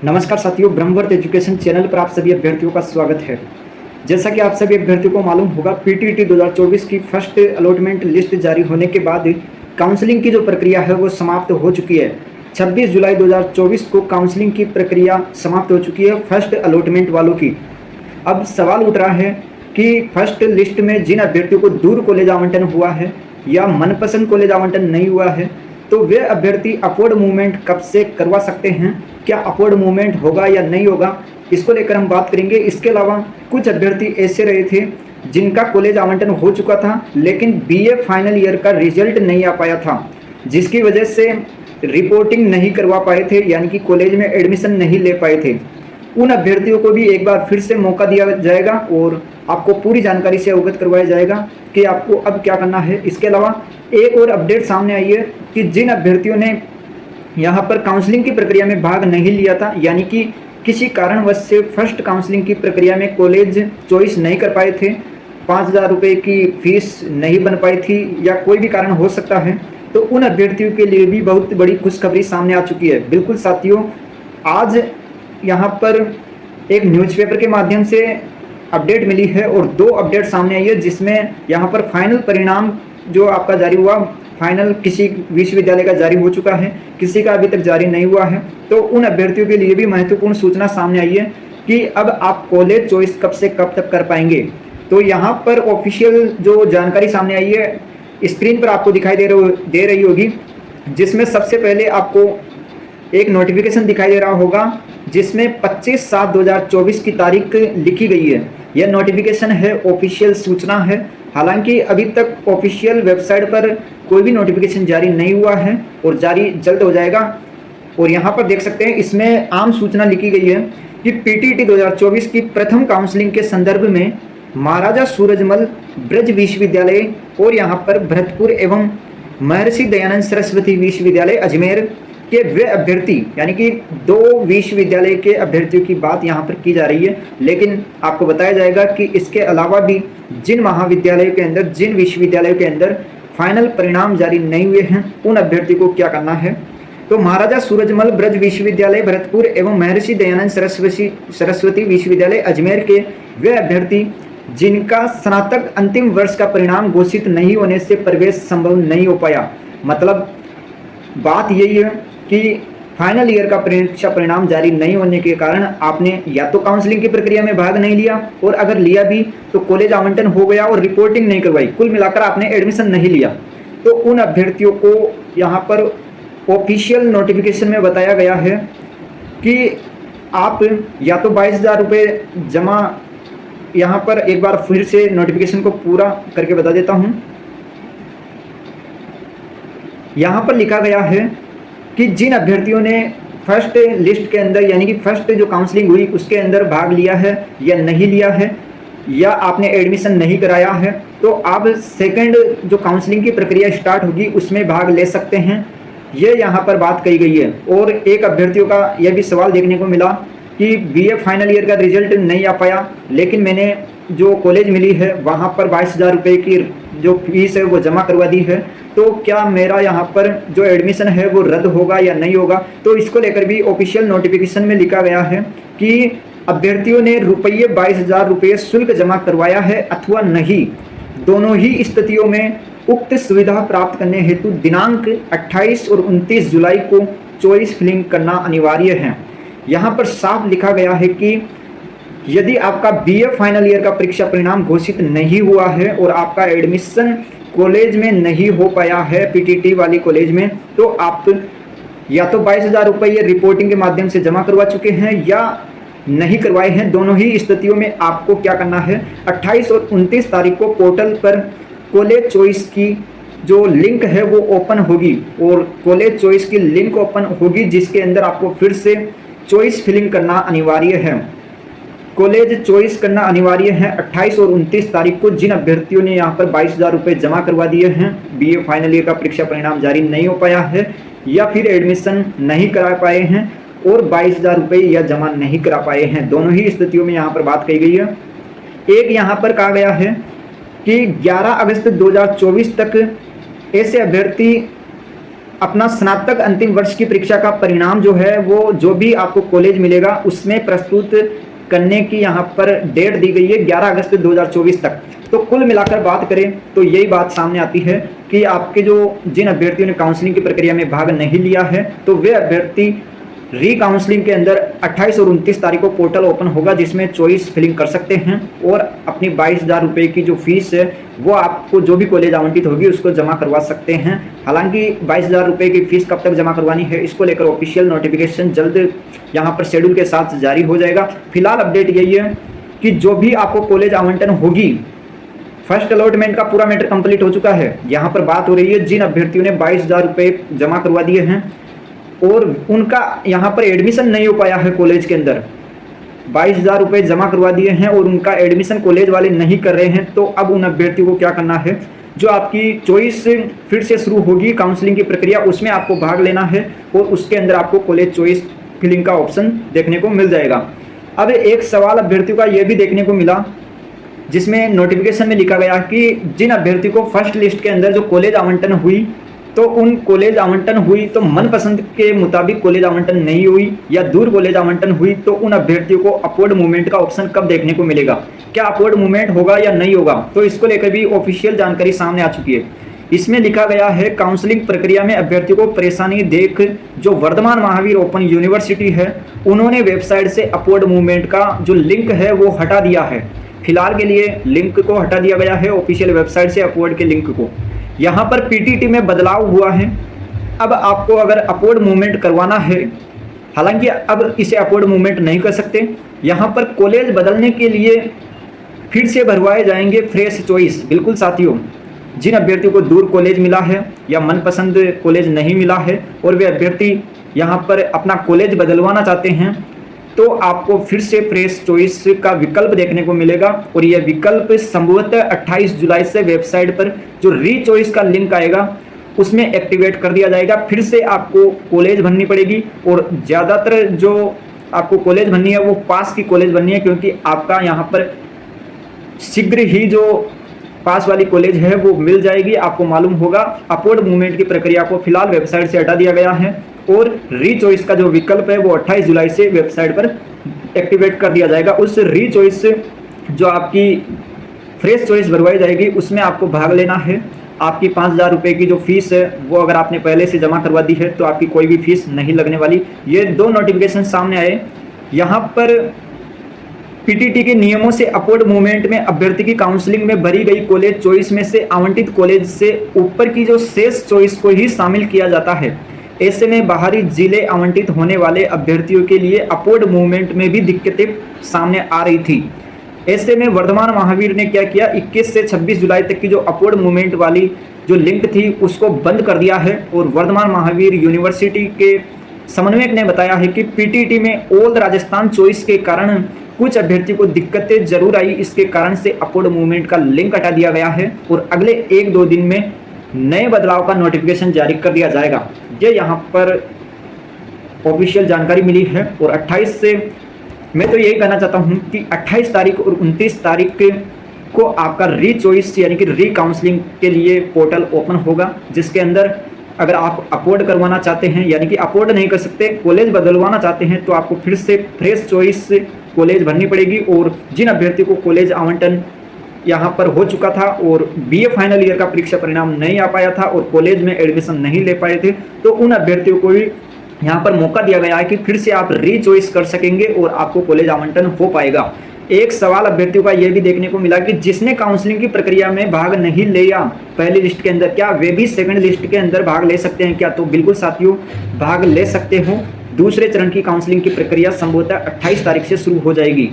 नमस्कार साथियों, Brahmavarta education channel पर आप सभी अभ्यर्थियों का स्वागत है। जैसा कि आप सभी अभ्यर्थियों को मालूम होगा, पीटीईटी 2024 की फर्स्ट अलॉटमेंट लिस्ट जारी होने के बाद काउंसलिंग की जो प्रक्रिया है वो समाप्त हो चुकी है। 26 जुलाई 2024 को काउंसलिंग की प्रक्रिया समाप्त हो चुकी है फर्स्ट अलॉटमेंट वालों की। अब सवाल उठ रहा है कि फर्स्ट लिस्ट में जिन अभ्यर्थियों को दूर कॉलेज आवंटन हुआ है या मनपसंद कॉलेज आवंटन नहीं हुआ है, तो वे अभ्यर्थी अपवर्ड मूवमेंट कब से करवा सकते हैं, क्या अपवर्ड मूवमेंट होगा या नहीं होगा, इसको लेकर हम बात करेंगे। इसके अलावा कुछ अभ्यर्थी ऐसे रहे थे जिनका कॉलेज आवंटन हो चुका था लेकिन बीए फाइनल ईयर का रिजल्ट नहीं आ पाया था, जिसकी वजह से रिपोर्टिंग नहीं करवा पाए थे, यानी कि कॉलेज में एडमिशन नहीं ले पाए थे। उन अभ्यर्थियों को भी एक बार फिर से मौका दिया जाएगा और आपको पूरी जानकारी से अवगत करवाया जाएगा कि आपको अब क्या करना है। इसके अलावा एक और अपडेट सामने आई है कि जिन अभ्यर्थियों ने यहाँ पर काउंसलिंग की प्रक्रिया में भाग नहीं लिया था, यानी कि किसी कारणवश से फर्स्ट काउंसलिंग की प्रक्रिया में कॉलेज चॉइस नहीं कर पाए थे, 5,000 रुपये की फीस नहीं बन पाई थी या कोई भी कारण हो सकता है, तो उन अभ्यर्थियों के लिए भी बहुत बड़ी खुशखबरी सामने आ चुकी है। बिल्कुल साथियों, आज यहाँ पर एक न्यूज़पेपर के माध्यम से अपडेट मिली है और दो अपडेट सामने आई है, जिसमें यहाँ पर फाइनल परिणाम जो आपका जारी हुआ, फाइनल किसी विश्वविद्यालय का जारी हो चुका है, किसी का अभी तक जारी नहीं हुआ है। तो उन अभ्यर्थियों के लिए भी महत्वपूर्ण सूचना सामने आई है कि अब आप कॉलेज चॉइस कब से कब तक कर पाएंगे। तो यहाँ पर ऑफिशियल जो जानकारी सामने आई है स्क्रीन पर आपको दिखाई दे रही होगी, जिसमें सबसे पहले आपको एक नोटिफिकेशन दिखाई दे रहा होगा जिसमें 25/7/2024 की तारीख लिखी गई है। यह नोटिफिकेशन है, ऑफिशियल सूचना है। हालांकि अभी तक ऑफिशियल वेबसाइट पर कोई भी नोटिफिकेशन जारी नहीं हुआ है और जारी जल्द हो जाएगा। और यहाँ पर देख सकते हैं, इसमें आम सूचना लिखी गई है कि पीटीईटी 2024 की प्रथम काउंसलिंग के संदर्भ में महाराजा सूरजमल ब्रज विश्वविद्यालय और यहाँ पर भरतपुर एवं महर्षि दयानंद सरस्वती विश्वविद्यालय अजमेर के वे अभ्यर्थी, यानी कि दो विश्वविद्यालय के अभ्यर्थियों की बात यहाँ पर की जा रही है, लेकिन आपको बताया जाएगा कि इसके अलावा भी जिन महाविद्यालयों के अंदर, जिन विश्वविद्यालयों के अंदर फाइनल परिणाम जारी नहीं हुए हैं, उन अभ्यर्थी को क्या करना है। तो महाराजा सूरजमल ब्रज विश्वविद्यालय भरतपुर एवं महर्षि दयानंद सरस्वती विश्वविद्यालय अजमेर के वे अभ्यर्थी जिनका स्नातक अंतिम वर्ष का परिणाम घोषित नहीं होने से प्रवेश संभव नहीं हो पाया। मतलब बात यही है कि फाइनल ईयर का परीक्षा परिणाम जारी नहीं होने के कारण आपने या तो काउंसलिंग की प्रक्रिया में भाग नहीं लिया, और अगर लिया भी तो कॉलेज आवंटन हो गया और रिपोर्टिंग नहीं करवाई, कुल मिलाकर आपने एडमिशन नहीं लिया। तो उन अभ्यर्थियों को यहाँ पर ऑफिशियल नोटिफिकेशन में बताया गया है कि आप या तो 22,000 रुपये जमा, यहाँ पर एक बार फिर से नोटिफिकेशन को पूरा करके बता देता हूँ। यहाँ पर लिखा गया है कि जिन अभ्यर्थियों ने फर्स्ट लिस्ट के अंदर, यानी कि फर्स्ट जो काउंसलिंग हुई उसके अंदर भाग लिया है या नहीं लिया है, या आपने एडमिशन नहीं कराया है, तो आप सेकंड जो काउंसलिंग की प्रक्रिया स्टार्ट होगी उसमें भाग ले सकते हैं। ये यहाँ पर बात कही गई है। और एक अभ्यर्थियों का यह भी सवाल देखने को मिला कि बीए फाइनल ईयर का रिजल्ट नहीं आ पाया, लेकिन मैंने जो कॉलेज मिली है वहाँ पर 22,000 रुपये की जो फीस है वो जमा करवा दी है, तो क्या मेरा यहाँ पर जो एडमिशन है वो रद्द होगा या नहीं होगा। तो इसको लेकर भी ऑफिशियल नोटिफिकेशन में लिखा गया है कि अभ्यर्थियों ने 22,000 रुपये शुल्क जमा करवाया है अथवा नहीं, दोनों ही स्थितियों में उक्त सुविधा प्राप्त करने हेतु दिनांक 28 और 29 जुलाई को चॉइस फिलिंग करना अनिवार्य है। यहाँ पर साफ लिखा गया है कि यदि आपका बीए फाइनल ईयर का परीक्षा परिणाम घोषित नहीं हुआ है और आपका एडमिशन कॉलेज में नहीं हो पाया है, पीटीटी वाली कॉलेज में, तो आप या तो 22,000 रुपये रिपोर्टिंग के माध्यम से जमा करवा चुके हैं या नहीं करवाए हैं। दोनों ही स्थितियों में आपको क्या करना है, 28 और 29 तारीख को पोर्टल पर कॉलेज चॉइस की जो लिंक है वो ओपन होगी, और कॉलेज चॉइस की लिंक ओपन होगी जिसके अंदर आपको फिर से चॉइस फिलिंग करना अनिवार्य है। कॉलेज चॉइस करना अनिवार्य है 28 और 29 तारीख को। जिन अभ्यर्थियों ने यहाँ पर 22,000 रुपये जमा करवा दिए हैं, बीए फाइनल ईयर का परीक्षा परिणाम जारी नहीं हो पाया है या फिर एडमिशन नहीं करा पाए हैं और 22,000 रुपये या जमा नहीं करा पाए हैं, दोनों ही स्थितियों में यहाँ पर बात कही गई है। एक यहाँ पर कहा गया है कि 11 अगस्त 2024 तक ऐसे अभ्यर्थी अपना स्नातक अंतिम वर्ष की परीक्षा का परिणाम जो है वो जो भी आपको कॉलेज मिलेगा उसमें प्रस्तुत करने की यहाँ पर डेट दी गई है 11 अगस्त 2024 तक। तो कुल मिलाकर बात करें तो यही बात सामने आती है कि आपके जिन अभ्यर्थियों ने काउंसलिंग की प्रक्रिया में भाग नहीं लिया है तो वे अभ्यर्थी री काउंसलिंग के अंदर 28 और 29 तारीख को पोर्टल ओपन होगा जिसमें चॉइस फिलिंग कर सकते हैं और अपनी 22,000 रुपये की जो फीस है वो आपको जो भी कॉलेज आवंटित होगी उसको जमा करवा सकते हैं। हालांकि 22,000 रुपये की फीस कब तक जमा करवानी है इसको लेकर ऑफिशियल नोटिफिकेशन जल्द यहाँ पर शेड्यूल के साथ जारी हो जाएगा। फिलहाल अपडेट यही है कि जो भी आपको कॉलेज आवंटन होगी, फर्स्ट अलॉटमेंट का पूरा मैटर कंप्लीट हो चुका है। यहाँ पर बात हो रही है जिन अभ्यर्थियों ने 22,000 रुपये जमा करवा दिए हैं और उनका यहाँ पर एडमिशन नहीं हो पाया है कॉलेज के अंदर, 22,000 रुपये जमा करवा दिए हैं और उनका एडमिशन कॉलेज वाले नहीं कर रहे हैं, तो अब उन अभ्यर्थियों को क्या करना है, जो आपकी चॉइस फिर से शुरू होगी काउंसलिंग की प्रक्रिया उसमें आपको भाग लेना है और उसके अंदर आपको कॉलेज चॉइस फिलिंग का ऑप्शन देखने को मिल जाएगा। अब एक सवाल अभ्यर्थियों का यह भी देखने को मिला जिसमें नोटिफिकेशन में लिखा गया कि जिन अभ्यर्थी को फर्स्ट लिस्ट के अंदर जो कॉलेज आवंटन हुई तो उन कॉलेज आवंटन हुई तो मनपसंद के मुताबिक कॉलेज आवंटन नहीं हुई या दूर कॉलेज आवंटन हुई तो उन अभ्यर्थियों को अपवर्ड मूवमेंट का ऑप्शन कब देखने को मिलेगा, क्या अपवर्ड मूवमेंट होगा या नहीं होगा, तो इसको लेकर भी ऑफिशियल जानकारी सामने आ चुकी है। इसमें लिखा गया है काउंसलिंग प्रक्रिया में अभ्यर्थियों को परेशानी देख जो वर्धमान महावीर ओपन यूनिवर्सिटी है उन्होंने वेबसाइट से अपवर्ड मूवमेंट का जो लिंक है वो हटा दिया है। फिलहाल के लिए लिंक को हटा दिया गया है ऑफिशियल वेबसाइट से अपवर्ड के लिंक को। यहाँ पर पीटीटी में बदलाव हुआ है। अब आपको अगर अपवर्ड मूवमेंट करवाना है, हालांकि अब इसे अपवर्ड मूवमेंट नहीं कर सकते, यहाँ पर कॉलेज बदलने के लिए फिर से भरवाए जाएंगे फ्रेश चॉइस। बिल्कुल साथियों, जिन अभ्यर्थियों को दूर कॉलेज मिला है या मनपसंद कॉलेज नहीं मिला है और वे अभ्यर्थी यहाँ पर अपना कॉलेज बदलवाना चाहते हैं तो आपको फिर से फ्रेश चॉइस का विकल्प देखने को मिलेगा और यह विकल्प संभवतः 28 जुलाई से वेबसाइट पर जो री चॉइस का लिंक आएगा उसमें एक्टिवेट कर दिया जाएगा। फिर से आपको कॉलेज भरनी पड़ेगी और ज़्यादातर जो आपको कॉलेज भरनी है वो पास की कॉलेज भरनी है क्योंकि आपका यहाँ पर शीघ्र ही जो पास वाली कॉलेज है वो मिल जाएगी। आपको मालूम होगा अपवर्ड मूवमेंट की प्रक्रिया को फिलहाल वेबसाइट से हटा दिया गया है और री चॉइस का जो विकल्प है वो 28 जुलाई से वेबसाइट पर एक्टिवेट कर दिया जाएगा। उस री चॉइस से जो आपकी फ्रेश चॉइस भरवाई जाएगी उसमें आपको भाग लेना है। आपकी 5,000 रुपये की जो फीस है वो अगर आपने पहले से जमा करवा दी है तो आपकी कोई भी फीस नहीं लगने वाली। ये दो नोटिफिकेशन सामने आए। यहाँ पर पीटीटी के नियमों से अपवर्ड मूवमेंट में अभ्यर्थी की काउंसलिंग में भरी गई कॉलेज चॉइस में से आवंटित कॉलेज से ऊपर की जो शेष चॉइस को ही शामिल किया जाता है। ऐसे में बाहरी जिले आवंटित होने वाले अभ्यर्थियों के लिए अपवर्ड मूवमेंट में भी दिक्कतें सामने आ रही थी। ऐसे में वर्धमान महावीर ने क्या किया, 21 से 26 जुलाई तक की जो अपवर्ड मूवमेंट वाली जो लिंक थी उसको बंद कर दिया है और वर्धमान महावीर यूनिवर्सिटी के समन्वयक ने बताया है कि पीटीटी में ऑल राजस्थान चॉइस के कारण कुछ अभ्यर्थियों को दिक्कतें जरूर आई, इसके कारण से अपवर्ड मूवमेंट का लिंक हटा दिया गया है और अगले 1-2 दिन में नए बदलाव का नोटिफिकेशन जारी कर दिया जाएगा। ये यहाँ पर ऑफिशियल जानकारी मिली है और 28 से मैं तो यही कहना चाहता हूँ कि 28 तारीख और 29 तारीख को आपका री चॉइस यानी कि री काउंसलिंग के लिए पोर्टल ओपन होगा, जिसके अंदर अगर आप अपवर्ड करवाना चाहते हैं यानी कि अपवर्ड नहीं कर सकते, कॉलेज बदलवाना चाहते हैं तो आपको फिर से फ्रेश चॉइस कॉलेज भरनी पड़ेगी। और जिन अभ्यर्थी को कॉलेज आवंटन यहाँ पर हो चुका था और बीए फाइनल ईयर का परीक्षा परिणाम नहीं आ पाया था और कॉलेज में एडमिशन नहीं ले पाए थे तो उन अभ्यर्थियों को भी यहाँ पर मौका दिया गया है कि फिर से आप री चॉइस कर सकेंगे और आपको कॉलेज आवंटन हो पाएगा। एक सवाल अभ्यर्थियों का यह भी देखने को मिला कि जिसने काउंसलिंग की प्रक्रिया में भाग नहीं लिया पहली लिस्ट के अंदर, क्या वे भी सेकंड लिस्ट के अंदर भाग ले सकते हैं क्या? तो बिल्कुल साथियों, भाग ले सकते हो। दूसरे चरण की काउंसलिंग की प्रक्रिया संभवतः 28 तारीख से शुरू हो जाएगी।